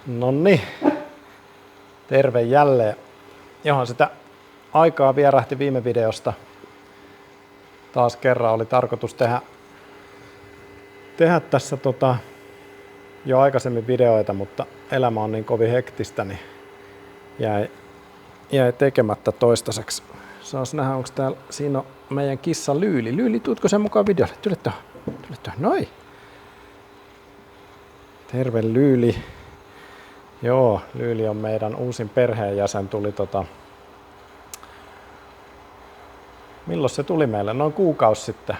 Nonni, terve jälleen. Johon sitä aikaa vierähti viime videosta. Taas kerran oli tarkoitus tehdä tässä jo aikaisemmin videoita, mutta elämä on niin kovin hektistä, niin jäi tekemättä toistaiseksi. Saas nähdä, onko täällä, siinä on meidän kissa Lyyli. Lyyli, tuutko sen mukaan videolle? Tule tuohon. Noin. Terve Lyyli. Joo, Lyyli on meidän uusin perheenjäsen. Tuli milloin se tuli meille? Noin kuukausi sitten.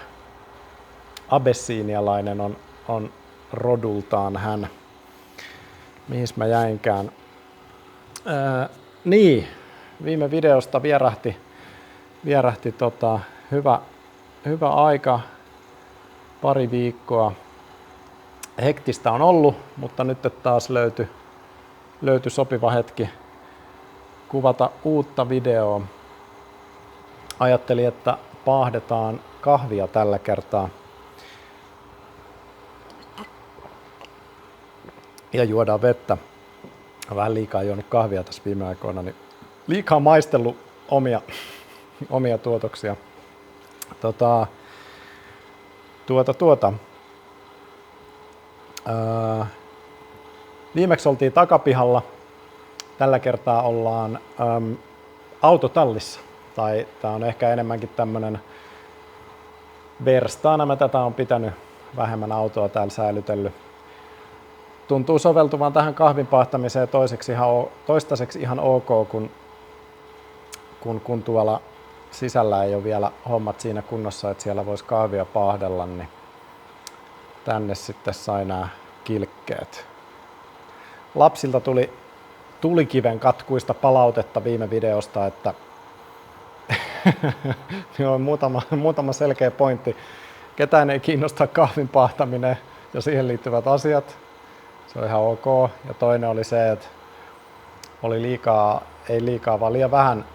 Abessiinialainen on rodultaan hän. Mihin mä jäinkään? Niin, viime videosta vierähti hyvä aika, pari viikkoa. Hektistä on ollut, mutta nyt taas löytyi sopiva hetki kuvata uutta videoa. Ajattelin, että paahdetaan kahvia tällä kertaa. Ja juodaan vettä. Vähän liikaa juonut kahvia tässä viime aikoina, niin liikaa maistellut omia tuotoksia. Viimeksi oltiin takapihalla. Tällä kertaa ollaan autotallissa. Tai tää on ehkä enemmänkin tämmönen verstaana. Mä tätä on pitänyt, vähemmän autoa täällä säilytellyt. Tuntuu soveltuvan tähän kahvin paahtamiseen toistaiseksi ihan ok, kun tuolla sisällä ei ole vielä hommat siinä kunnossa, että siellä voisi kahvia paahdella, niin tänne sitten sai nämä kilkkeet. Lapsilta tuli tulikiven katkuista palautetta viime videosta, että on muutama selkeä pointti. Ketään ei kiinnosta kahvin paahtaminen ja siihen liittyvät asiat. Se on ihan ok. Ja toinen oli se, että oli ei liikaa, vaan liian vähän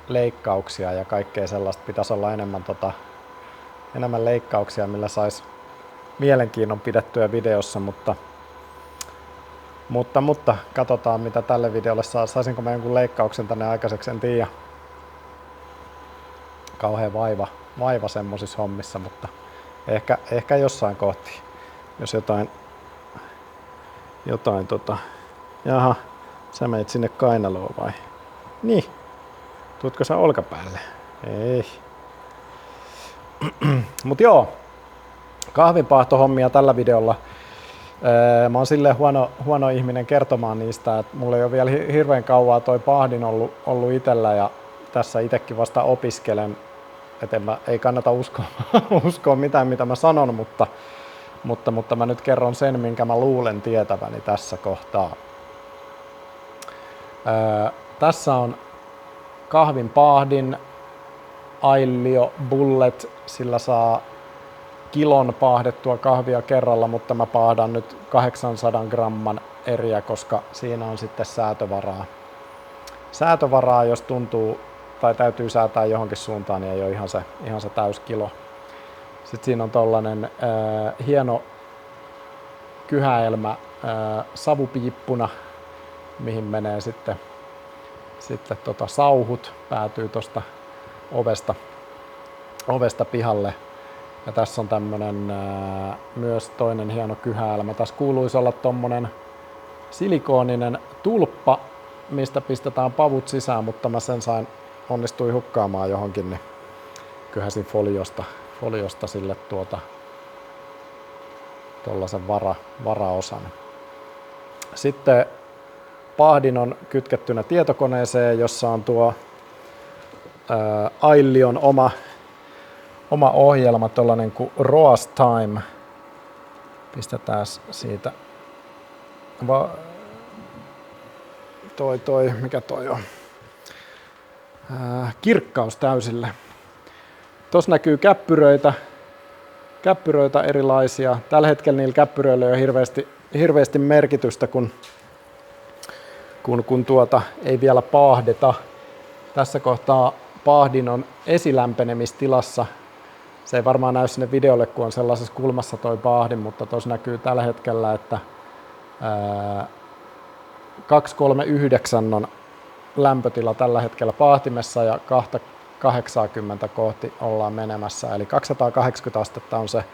leikkauksia ja kaikkea sellaista. Pitäisi olla enemmän leikkauksia, millä saisi mielenkiinnon pidettyä videossa, mutta katsotaan mitä tälle videolle saa. Saisinko mä jonkun leikkauksen tänne aikaiseksi, en tiedä. Kauhean vaiva semmosissa hommissa, mutta ehkä jossain kohti, jos jotain jaha, sä meit sinne kainaloon vai? Niin, tuutko sä olkapäälle? Ei. Mut joo, kahvinpaahtohommia tällä videolla. Mä oon silleen huono ihminen kertomaan niistä, että mulla ei ole vielä hirveän kauaa toi paahdin ollut itellä ja tässä itekin vasta opiskelen, et ei kannata uskoa mitään mitä mä sanon, mutta mä nyt kerron sen, minkä mä luulen tietäväni tässä kohtaa. Tässä on kahvin paahdin Aillio Bullet, sillä saa kilon paahdettua kahvia kerralla, mutta mä paahdan nyt 800 gramman eriä, koska siinä on sitten säätövaraa, jos tuntuu tai täytyy säätää johonkin suuntaan, niin ei ole ihan se täys kilo. Sitten siinä on tollanen hieno kyhäelmä savupiippuna, mihin menee sitten sauhut, päätyy tuosta ovesta pihalle. Ja tässä on tämmönen myös toinen hieno kyhäelmä. Tässä kuuluisi olla tommonen silikooninen tulppa, mistä pistetään pavut sisään, mutta mä sen onnistuin hukkaamaan johonkin, niin kyhäsin foliosta sille tollasen varaosan. Sitten paahdin on kytkettynä tietokoneeseen, jossa on tuo Aillion oma ohjelma, tollanen kuin ROAS Time. Pistetään siitä mikä toi on? Kirkkaus täysille. Tuossa näkyy käppyröitä erilaisia. Tällä hetkellä niillä käppyröillä ei ole hirveästi merkitystä, kun ei vielä paahdeta. Tässä kohtaa paahdin on esilämpenemistilassa. Se ei varmaan näy sinne videolle, kun on sellaisessa kulmassa toi paahdin, mutta tuossa näkyy tällä hetkellä, että 239 on lämpötila tällä hetkellä paahtimessa ja 280 kohti ollaan menemässä. Eli 280 astetta on se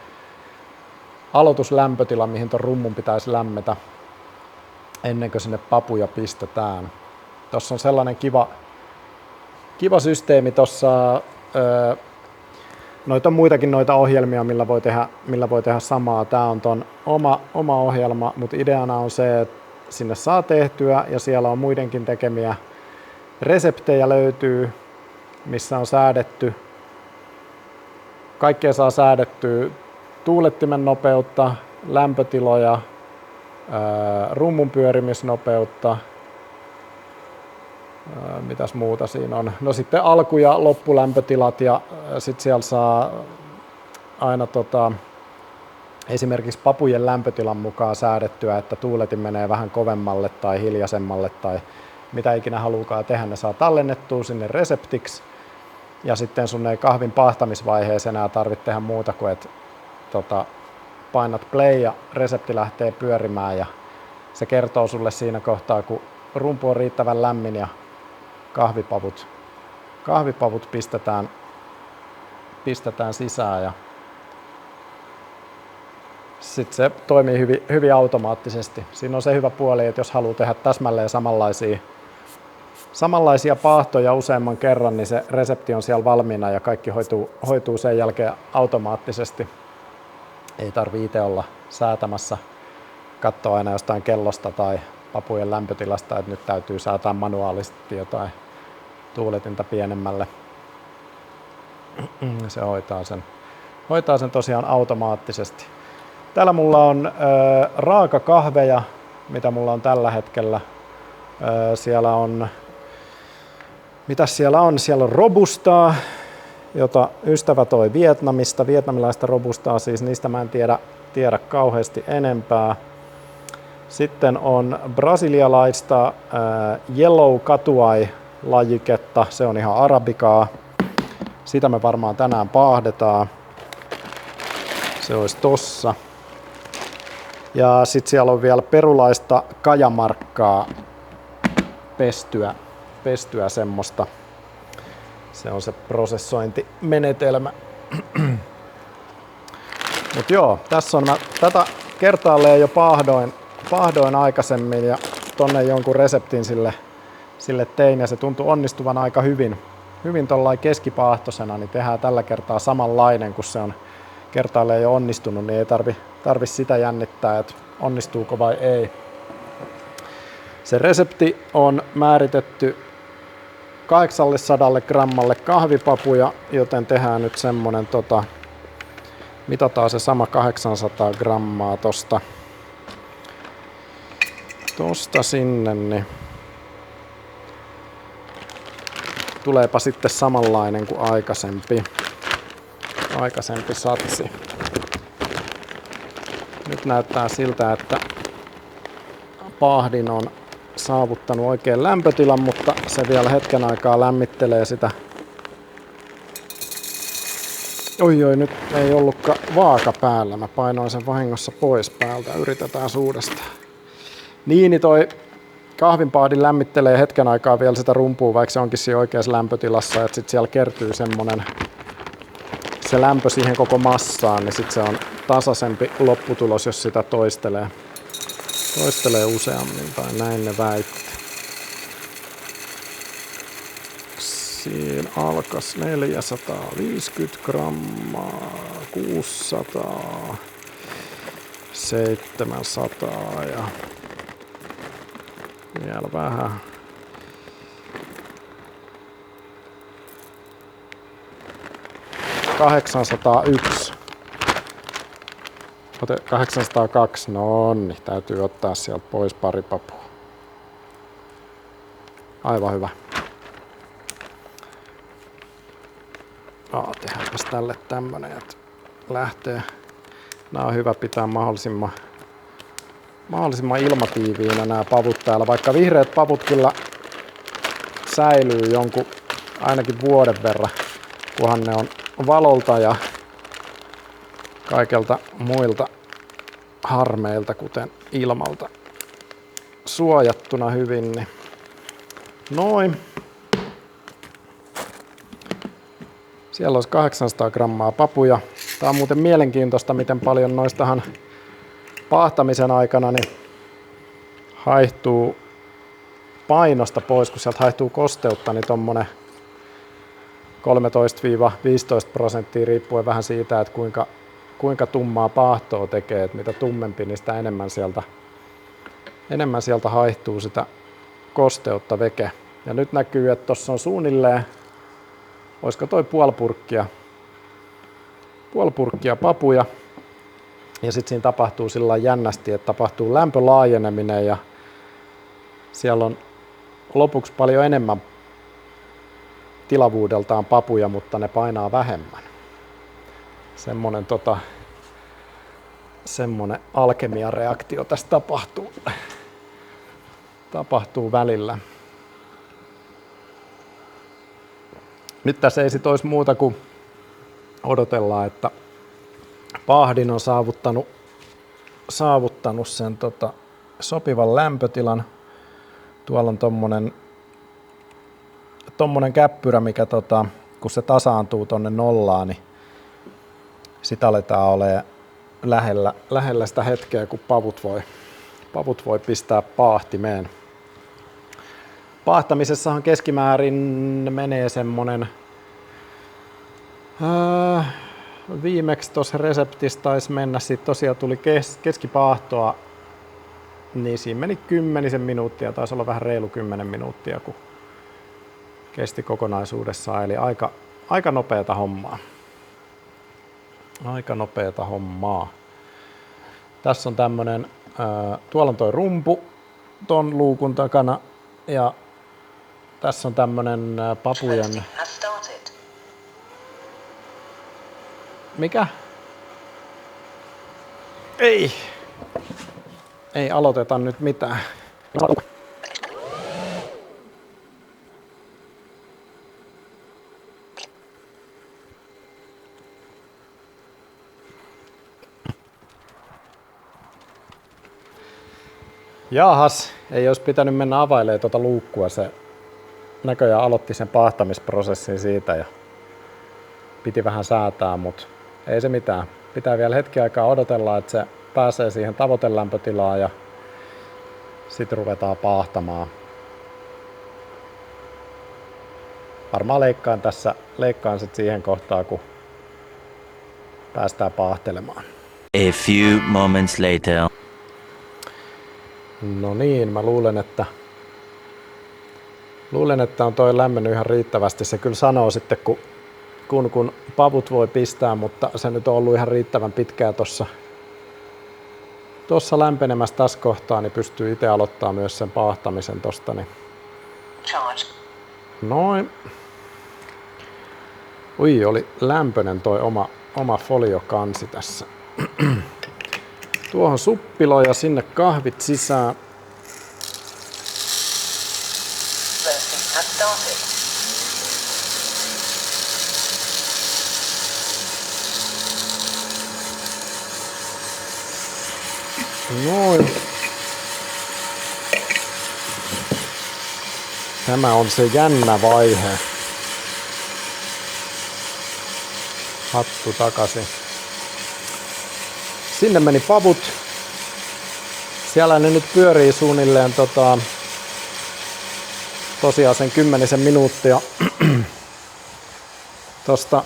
aloituslämpötila, mihin ton rummun pitäisi lämmetä ennen kuin sinne papuja pistetään. Tuossa on sellainen kiva systeemi tuossa. Noita on muitakin noita ohjelmia, millä voi tehdä samaa. Tämä on ton oma ohjelma, mutta ideana on se, että sinne saa tehtyä ja siellä on muidenkin tekemiä reseptejä löytyy, missä on säädetty. Kaikkea saa säädettyä tuulettimen nopeutta, lämpötiloja, rummun pyörimisnopeutta. Mitäs muuta siinä on? No sitten alku- ja loppulämpötilat ja sitten siellä saa aina esimerkiksi papujen lämpötilan mukaan säädettyä, että tuuletin menee vähän kovemmalle tai hiljaisemmalle tai mitä ikinä haluukaan tehdä, ne saa tallennettua sinne reseptiksi. Ja sitten sun ei kahvin paahtamisvaiheessa enää tarvitse tehdä muuta kuin, että painat play ja resepti lähtee pyörimään ja se kertoo sulle siinä kohtaa, kun rumpu on riittävän lämmin ja kahvipavut pistetään sisään ja sitten se toimii hyvin automaattisesti. Siinä on se hyvä puoli, että jos haluaa tehdä täsmälleen samanlaisia paahtoja useamman kerran, niin se resepti on siellä valmiina ja kaikki hoituu sen jälkeen automaattisesti. Ei tarvitse itse olla säätämässä, katsoa aina jostain kellosta tai papujen lämpötilasta, että nyt täytyy säätää manuaalisesti jotain tuuletinta pienemmälle. Se hoitaa sen tosiaan automaattisesti. Täällä mulla on raakakahveja, mitä mulla on tällä hetkellä. Siellä on, mitäs siellä on? Siellä on robustaa, jota ystävä toi Vietnamista. Vietnamilaista robustaa, siis niistä mä en tiedä kauheasti enempää. Sitten on brasilialaista Yellow Catuai-lajiketta, se on ihan arabikaa. Sitä me varmaan tänään paahdetaan. Se olisi tossa. Ja sitten siellä on vielä perulaista kajamarkkaa pestyä semmoista. Se on se prosessointimenetelmä. Mut joo, tässä on, mä tätä kertaalleen jo paahdoin aikaisemmin ja tonne jonkun reseptin sille tein ja se tuntui onnistuvan aika hyvin tollain keskipaahtoisena, niin tehdään tällä kertaa samanlainen, kun se on kertaalleen jo onnistunut, niin ei tarvi sitä jännittää, että onnistuuko vai ei. Se resepti on määritetty 800 grammalle kahvipapuja, joten tehdään nyt semmonen mitataan se sama 800 grammaa tosta sinne, niin tuleepa sitten samanlainen kuin aikaisempi satsi. Nyt näyttää siltä, että paahdin on saavuttanut oikein lämpötilan, mutta se vielä hetken aikaa lämmittelee sitä. Oi, nyt ei ollutkaan vaaka päällä. Mä painoin sen vahingossa pois päältä. Yritetään uudestaan. Niin toi kahvinpahdin lämmittelee hetken aikaa vielä sitä rumpua, vaikka se onkin siinä oikeassa lämpötilassa, että sit siellä kertyy se lämpö siihen koko massaan, niin sit se on tasaisempi lopputulos, jos sitä toistelee useammin, tai näin ne väitti. Siinä alkas 450 grammaa, 600, 700 ja vielä vähän. ...801. 802, no niin, täytyy ottaa sieltä pois pari papua. Aivan hyvä. Tehdäänpäs tälle tämmönen, että lähtee. Nää on hyvä pitää mahdollisimman ilmatiiviinä nämä pavut täällä. Vaikka vihreät pavut kyllä säilyy jonkun ainakin vuoden verran, kunhan ne on valolta ja kaikelta muilta harmeilta, kuten ilmalta suojattuna hyvin. Niin. Noin. Siellä olisi 800 grammaa papuja. Tää on muuten mielenkiintoista, miten paljon noistahan paahtamisen aikana niin haihtuu painosta pois, kun sieltä haihtuu kosteutta, niin tommonen 13–15% riippuen vähän siitä, että kuinka tummaa paahtoa tekee, että mitä tummempi, niin sitä enemmän sieltä haihtuu sitä kosteutta veke. Ja nyt näkyy, että tuossa on suunnilleen, olisiko toi puoli purkkia papuja. Ja sitten siinä tapahtuu sillä jännästi, että tapahtuu lämpölaajeneminen ja siellä on lopuksi paljon enemmän tilavuudeltaan papuja, mutta ne painaa vähemmän. Semmonen alkemiareaktio tässä tapahtuu välillä. Nyt tässä ei sit olisi muuta kuin odotellaan, että paahdin on saavuttanut sen sopivan lämpötilan. Tuolla on tommonen käppyrä, mikä kun se tasaantuu tonne nollaan, niin sitä aletaan olemaan lähellä sitä hetkeä, kun pavut voi pistää paahtimeen. Paahtamisessahan keskimäärin menee semmonen viimeksi tuossa reseptissä taisi mennä, siitä tosiaan tuli keskipaahtoa, niin siinä meni 10 minuuttia, taisi olla vähän reilu 10 minuuttia, kun kesti kokonaisuudessaan, eli aika nopeata hommaa. Aika nopeata hommaa. Tässä on tämmönen, tuolla on toi rumpu ton luukun takana, ja tässä on tämmönen papujen... Mikä? Ei aloiteta nyt mitään. Jaahas, ei olisi pitänyt mennä availemaan tuota luukkua. Se näköjään aloitti sen paahtamisprosessin siitä ja piti vähän säätää, mutta ei se mitään. Pitää vielä hetki aikaa odotella, että se pääsee siihen tavoitelämpötilaan ja sitten ruvetaan paahtamaan. Varmaan leikkaan sit siihen kohtaan, kun päästään paahtelemaan. A few moments later. No niin, mä luulen, että on toi lämmennyt ihan riittävästi. Se kyllä sanoo sitten, kun pavut voi pistää, mutta se nyt on ollut ihan riittävän pitkään tuossa lämpenemässä tässä kohtaa, niin pystyy itse aloittaa myös sen paahtamisen tosta. Niin. Noin. Ui, oli lämpöinen toi oma foliokansi tässä. Tuohon suppilo ja sinne kahvit sisään. Noin. Tämä on se jännä vaihe. Hattu takaisin. Sinne meni pavut. Siellä ne nyt pyörii suunnilleen tosiaan sen 10 minuuttia. Tosta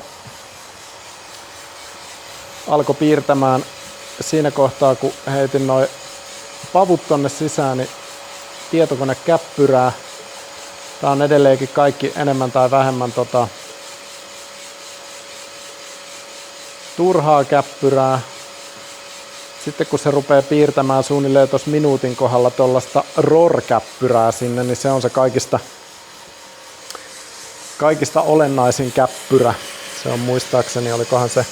alkoi piirtämään siinä kohtaa, kun heitin noin pavut tonne sisään, niin tietokone käppyrää. Tää on edelleenkin kaikki enemmän tai vähemmän turhaa käppyrää. Sitten kun se rupeaa piirtämään suunnilleen tuossa minuutin kohdalla tuollaista ROR-käppyrää sinne, niin se on se kaikista olennaisin käppyrä. Se on muistaakseni, olikohan se,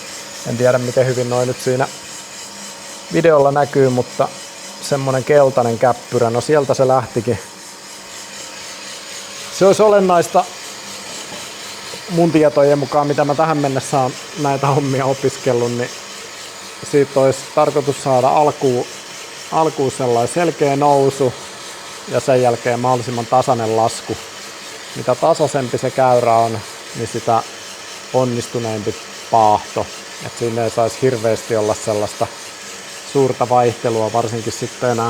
en tiedä miten hyvin noin nyt siinä videolla näkyy, mutta semmonen keltainen käppyrä, no sieltä se lähtikin. Se olisi olennaista mun tietojen mukaan, mitä mä tähän mennessä on näitä hommia opiskellut, niin siitä olisi tarkoitus saada alkuun sellainen selkeä nousu, ja sen jälkeen mahdollisimman tasainen lasku. Mitä tasaisempi se käyrä on, niin sitä onnistuneempi paahto. Et siinä ei saisi hirveästi olla sellaista suurta vaihtelua, varsinkin sitten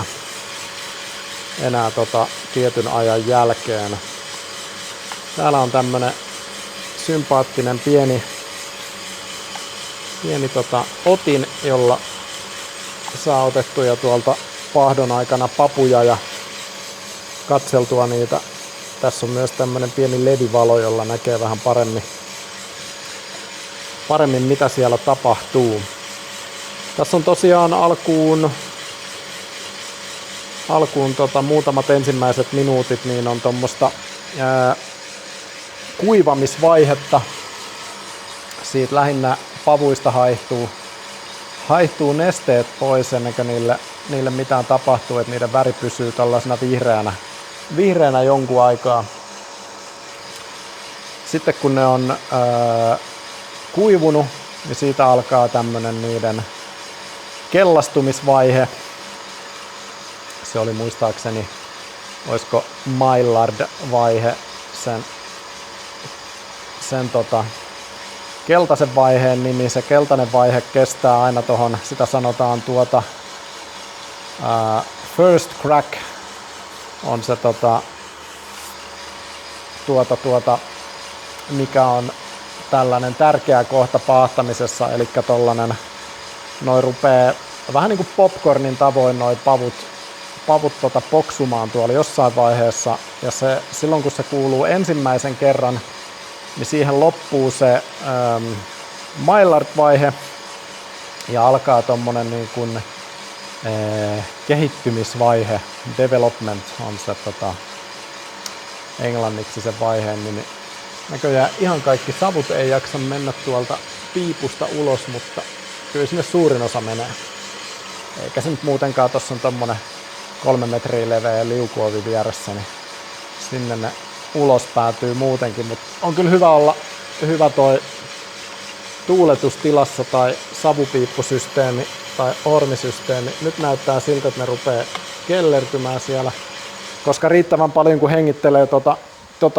enää tietyn ajan jälkeen. Täällä on tämmönen sympaattinen pieni otin, jolla saa otettuja tuolta paahdon aikana papuja ja katseltua niitä. Tässä on myös tämmönen pieni ledivalo, jolla näkee vähän paremmin mitä siellä tapahtuu. Tässä on tosiaan alkuun muutamat ensimmäiset minuutit, niin on tuommoista kuivamisvaihetta. Siitä lähinnä pavuista haihtuu nesteet pois ennen kuin niille mitään tapahtuu, että niiden väri pysyy tällaisena vihreänä jonkun aikaa. Sitten kun ne on kuivunut, niin siitä alkaa tämmönen niiden kellastumisvaihe. Se oli muistaakseni, olisiko Maillard-vaihe sen keltaisen vaiheen nimi. Se keltainen vaihe kestää aina tohon, sitä sanotaan first crack on se mikä on tällainen tärkeä kohta paahtamisessa, eli tollanen noi rupee vähän niin kuin popcornin tavoin noi pavut poksumaan tuolla jossain vaiheessa, ja silloin kun se kuuluu ensimmäisen kerran, niin siihen loppuu se Maillard-vaihe ja alkaa tommonen niin kuin kehittymisvaihe, development on se englanniksi se vaiheen nimi. Näköjään ihan kaikki savut ei jaksa mennä tuolta piipusta ulos, mutta kyllä sinne suurin osa menee. Eikä se nyt muutenkaan, tossa on tommonen 3 metriä leveä liukuovi vieressä, niin sinne ne ulos päätyy muutenkin, mutta on kyllä hyvä toi tuuletustilassa tai savupiippusysteemi tai hormisysteemi. Nyt näyttää siltä, että ne rupeaa kellertymään siellä, koska riittävän paljon kun hengittelee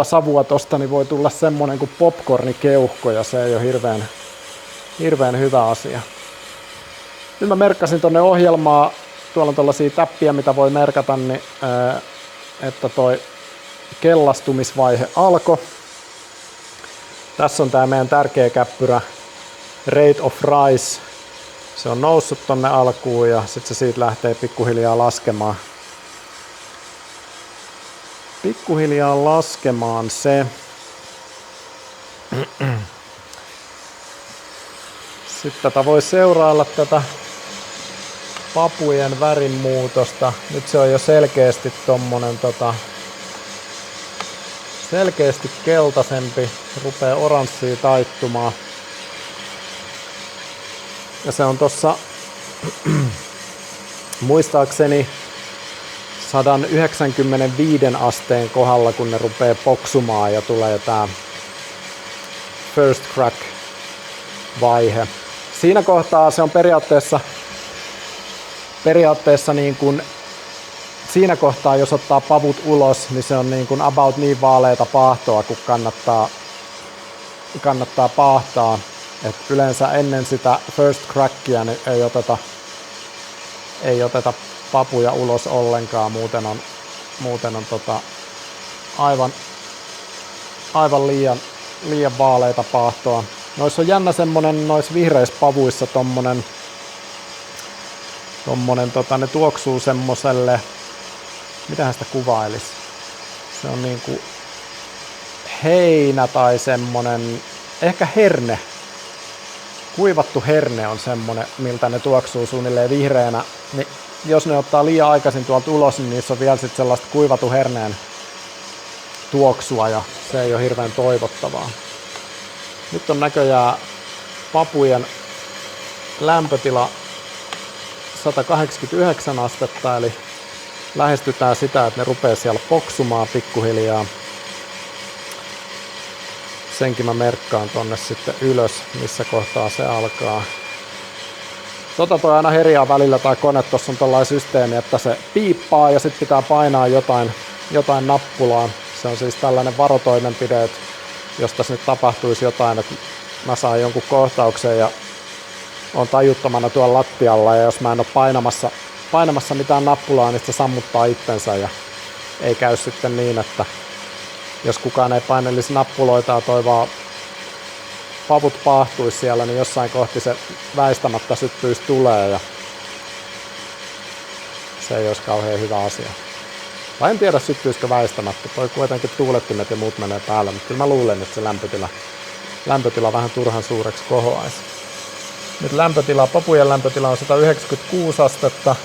savua tosta, niin voi tulla semmonen kuin popcornikeuhko, ja se ei ole hirveän hyvä asia. Nyt mä merkkasin tonne ohjelmaa, tuolla on tällaisia täppiä, mitä voi merkata, niin, että toi kellastumisvaihe alkoi. Tässä on tää meidän tärkeä käppyrä Rate of Rise. Se on noussut tonne alkuun ja sitten se siitä lähtee pikkuhiljaa laskemaan. Se. Sitten tätä voi seurailla tätä papujen värin muutosta. Nyt se on jo selkeästi tommonen selkeästi keltaisempi, rupeaa oranssia taittumaan. Ja se on tossa muistaakseni 195 asteen kohdalla, kun ne rupeaa poksumaan ja tulee tää first crack vaihe. Siinä kohtaa se on periaatteessa niin kuin siinä kohtaa, jos ottaa pavut ulos, niin se on niin kuin about niin vaaleita paahtoa, kun kannattaa paahtaa. Et yleensä ennen sitä first crackia niin ei oteta papuja ulos ollenkaan, muuten on aivan liian vaaleita paahtoa. Noissa on jännä semmonen, noissa vihreissä pavuissa tommonen ne tuoksuu semmoselle, mitähän sitä kuvailisi? Se on niinku heinä tai semmonen, ehkä herne. Kuivattu herne on semmonen, miltä ne tuoksuu suunnilleen vihreänä. Niin jos ne ottaa liian aikaisin tuolta ulos, niin niissä on vielä sit sellaista kuivattu herneen tuoksua ja se ei ole hirveän toivottavaa. Nyt on näköjään papujen lämpötila 189 astetta, eli lähestytään sitä, että ne rupeaa siellä poksumaan pikkuhiljaa. Senkin mä merkkaan tonne sitten ylös, missä kohtaa se alkaa. toi aina herjaa välillä tai kone, tuossa on tällainen systeemi, että se piippaa ja sitten pitää painaa jotain nappulaa. Se on siis tällainen varotoimenpide, että jos tässä nyt tapahtuisi jotain, että mä saan jonkun kohtauksen ja on tajuttomana tuolla lattialla ja jos mä en ole painamassa mitään nappulaa, niin se sammuttaa itsensä ja ei käy sitten niin, että jos kukaan ei painelisi nappuloita ja toi vaan pavut paahtuisi siellä, niin jossain kohti se väistämättä syttyisi tulee ja se ei olisi kauhean hyvä asia. Tai en tiedä syttyisikö väistämättä, toi kuitenkin tuulettimet ja muut menee päälle, mutta kyllä mä luulen, että se lämpötila vähän turhan suureksi kohoaisi. Nyt papujen lämpötila on 196 astetta.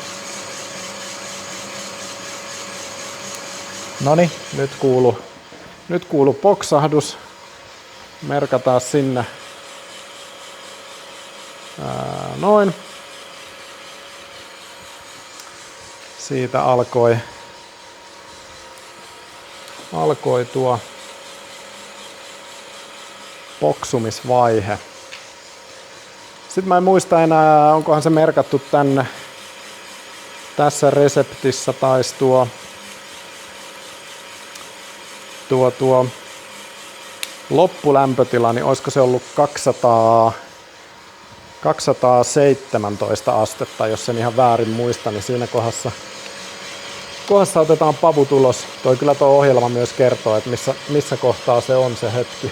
Noniin, nyt kuuluu poksahdus. Merkataan sinne. Noin. Siitä alkoi tuo poksumisvaihe. Sitten mä en muista enää, onkohan se merkattu tänne. Tässä reseptissä taisi tuo loppulämpötila, niin olisiko se ollut 217 astetta, jos en ihan väärin muista, niin siinä kohdassa otetaan pavut ulos. Kyllä tuo ohjelma myös kertoo, että missä kohtaa se on se hetki.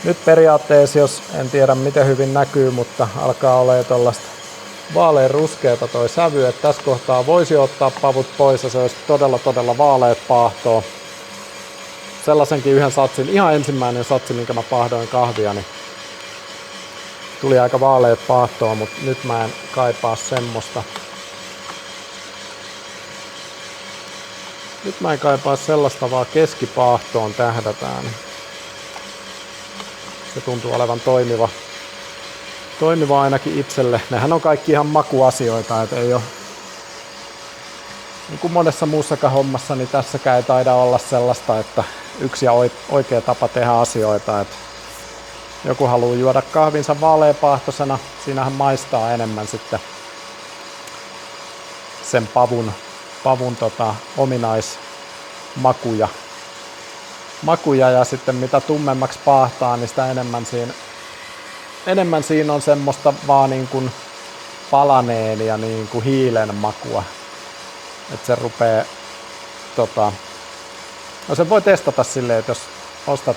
Nyt periaatteessa, jos en tiedä miten hyvin näkyy, mutta alkaa olemaan tuollaista vaalean ruskeata toi sävy, että tässä kohtaa voisi ottaa pavut pois ja se olisi todella vaaleat paahtoa. Sellaisenkin yhden satsin, ihan ensimmäinen satsi, minkä mä paahdoin kahvia, niin tuli aika vaaleat paahtoa, mutta nyt mä en kaipaa semmoista. Nyt mä en kaipaa sellaista, vaan keskipaahtoon tähdätään. Se tuntuu olevan toimiva ainakin itselle. Nehän on kaikki ihan makuasioita, et ei ole niin kuin monessa muussakaan hommassa, niin tässäkään ei taida olla sellaista, että yksi ja oikea tapa tehdä asioita. Et joku haluaa juoda kahvinsa vaaleapaahtoisena, siinähän maistaa enemmän sitten sen pavun ominaismakuja ja sitten mitä tummemmaksi paahtaa, niin sitä enemmän siinä on semmoista vaan niin kuin palaneen ja niin kuin hiilen makua. Että se rupee no se voi testata silleen, että jos ostat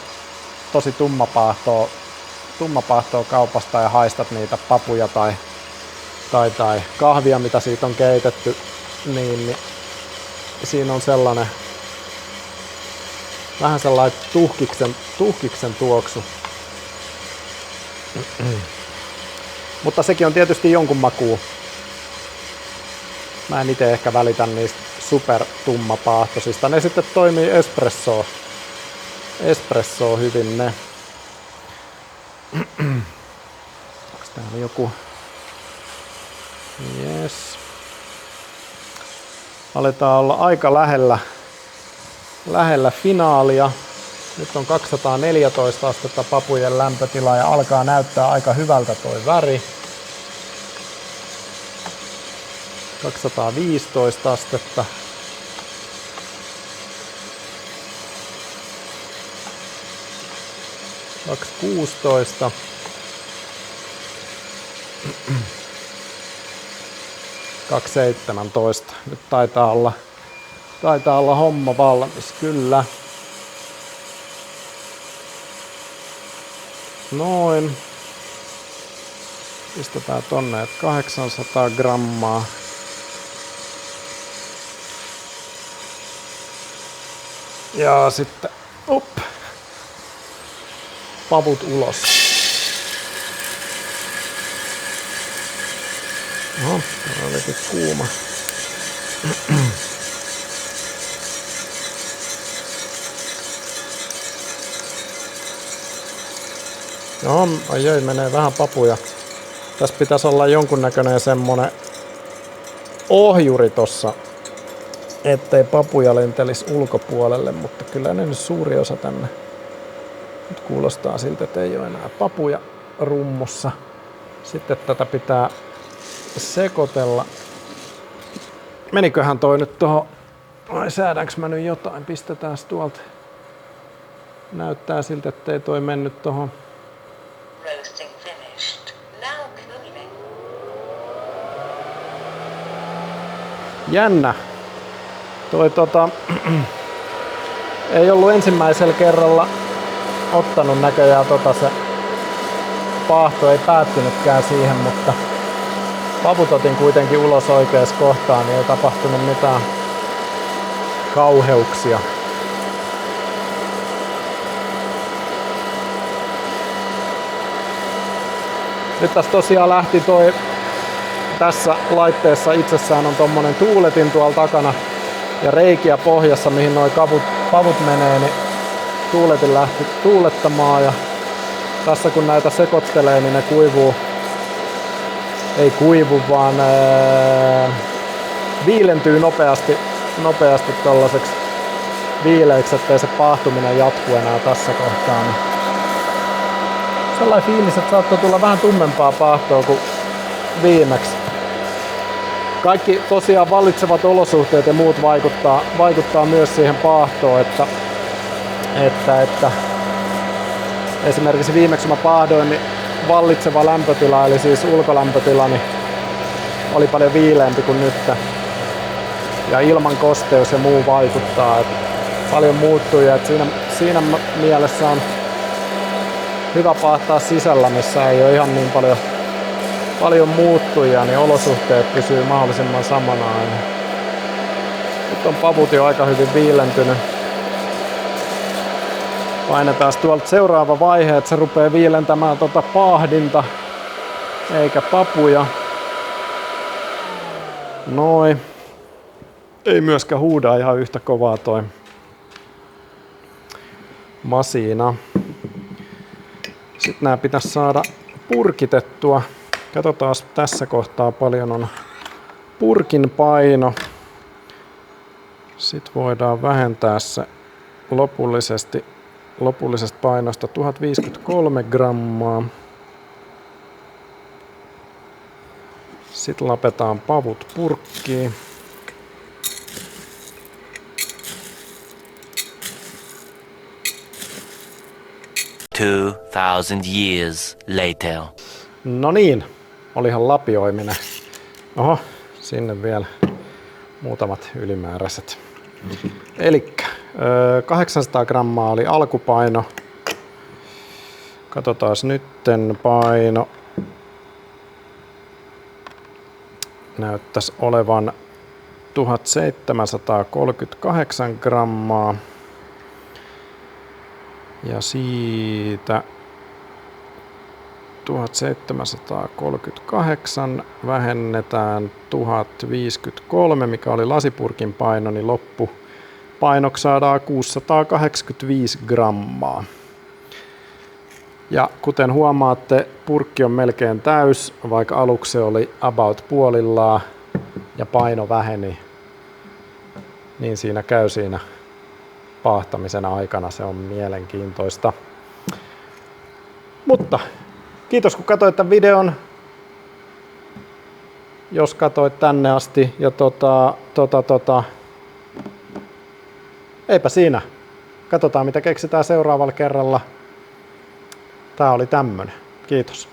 tosi tummapaahtoa kaupasta ja haistat niitä papuja tai kahvia, mitä siitä on keitetty, niin siinä on vähän sellainen tuhkiksen tuoksu. Mutta sekin on tietysti jonkun makuu. Mä en itse ehkä välitä niistä supertummapaahtoisista. Ne sitten toimii espressoa hyvin ne. Onks täällä joku? Yes. Aletaan olla aika lähellä finaalia. Nyt on 214 astetta papujen lämpötila ja alkaa näyttää aika hyvältä toi väri. 215 astetta. – 216. – 217. Nyt taitaa olla homma valmis, kyllä. Noin. Pistetään tonne, että 800 grammaa. Ja sitten pavut ulos. No, tää olikin kuuma. No, ajoi, menee vähän papuja. Tässä pitäisi olla jonkunnäköinen semmonen ohjuri tossa, ettei papuja lentelisi ulkopuolelle, mutta kyllä ne nyt suuri osa tänne. Nyt kuulostaa siltä, että ei ole enää papuja rummussa. Sitten tätä pitää sekoitella. Meniköhän toi nyt tohon, vai säädänkö mä nyt jotain? Pistetään tuolta. Näyttää siltä, ettei toi mennyt tohon. Roasting finished. Now cooling. Jännä. Toi ei ollut ensimmäisellä kerralla ottanut näköjään se paahto ei päättynytkään siihen, mutta pavut otin kuitenkin ulos oikeassa kohtaan, niin ei tapahtunut mitään kauheuksia. Nyt tässä tosiaan lähti tässä laitteessa itsessään on tommonen tuuletin tuolla takana ja reikiä pohjassa, mihin noi pavut menee, niin tuuletin lähti tuulettamaan ja tässä kun näitä sekoittelee, niin ne kuivuu, ei kuivu, vaan viilentyy nopeasti tollaiseksi viileiksi, ettei se paahtuminen jatku enää tässä kohtaa. Niin sellainen fiilis, että saattoi tulla vähän tummempaa paahtoa kuin viimeksi. Kaikki tosiaan vallitsevat olosuhteet ja muut vaikuttaa myös siihen paahtoon, että esimerkiksi viimeksi kun mä paahdoin, niin vallitseva lämpötila, eli siis ulkolämpötila, niin oli paljon viileämpi kuin nyt. Ja ilman kosteus ja muu vaikuttaa, että paljon muuttuja, että siinä mielessä on hyvä paahtaa sisällä, missä ei ole ihan niin paljon muuttujia, niin olosuhteet pysyy mahdollisimman samana aina. Nyt on pavut jo aika hyvin viilentynyt. Painetaan tuolta seuraava vaihe, että se rupeaa viilentämään paahdinta eikä papuja. Noin. Ei myöskään huuda ihan yhtä kovaa toi masiina. Sitten nämä pitäisi saada purkitettua. Katsotaan tässä kohtaa paljon on purkin paino. Sitten voidaan vähentää se lopullisesta painosta 1053 grammaa. Sitten lapetaan pavut purkkiin. Two 2,000 years later. No niin, olihan lapioiminen. Oho, sinne vielä muutamat ylimääräiset. Elikkä 800 grammaa oli alkupaino. Katsotaan nytten paino. Näyttäisi olevan 1738 grammaa. Ja siitä 1738 vähennetään 1053, mikä oli lasipurkin paino, niin loppupainoksi saadaan 685 grammaa. Ja kuten huomaatte, purkki on melkein täys, vaikka aluksi se oli about puolillaan ja paino väheni, niin siinä käy siinä paahtamisen aikana, se on mielenkiintoista. Mutta kiitos kun katsoit tämän videon, jos katsoit tänne asti ja eipä siinä. Katsotaan mitä keksitään seuraavalla kerralla. Tää oli tämmönen. Kiitos.